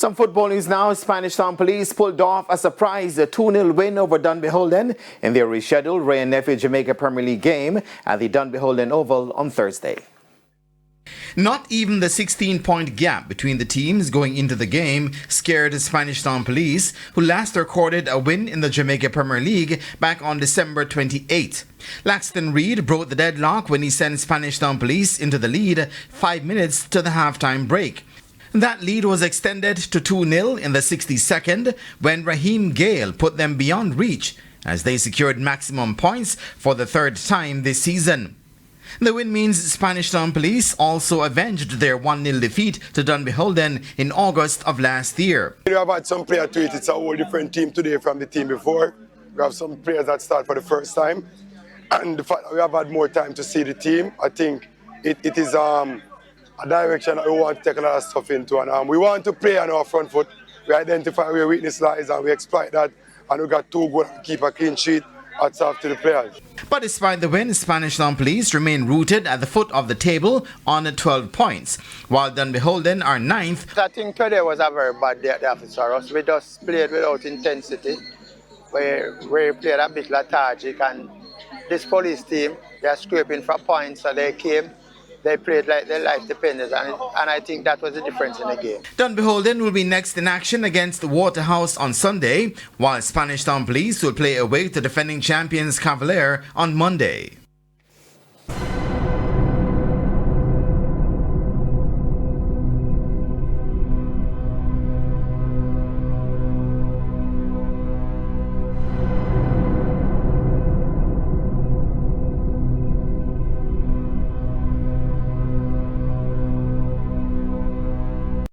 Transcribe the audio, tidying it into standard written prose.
Some football news now. Spanish Town Police pulled off a surprise 2-0 win over Dunbeholden in their rescheduled Ray and Nephew Jamaica Premier League game at the Dunbeholden Oval on Thursday. Not even the 16-point gap between the teams going into the game scared Spanish Town Police, who last recorded a win in the Jamaica Premier League back on December 28. Laxton Reed broke the deadlock when he sent Spanish Town Police into the lead 5 minutes to the halftime break. That lead was extended to 2-0 in the 62nd when Raheem Gale put them beyond reach as they secured maximum points for the third time this season. The win means Spanish Town Police also avenged their 1-0 defeat to Dunbeholden in August of last year. We have had some players to it. It's a whole different team today from the team before. We have some players that start for the first time. And the fact that we have had more time to see the team, I think it is a direction that we want to take a lot of stuff into. And we want to play on our front foot. We identify where weakness lies and we exploit that. And we got 2 goals to keep a clean sheet. Hats off to the players. But despite the win, Spanish Town Police remain rooted at the foot of the table on 12 points, while Dunbeholden are 9th. I think today was a very bad day at the office for us. We just played without intensity. We played a bit lethargic, and this police team, they are scraping for points, so they came. They played like their life depended, and I think that was the difference in the game. Dunbeholden will be next in action against Waterhouse on Sunday, while Spanish Town Police will play away to defending champions Cavalier on Monday.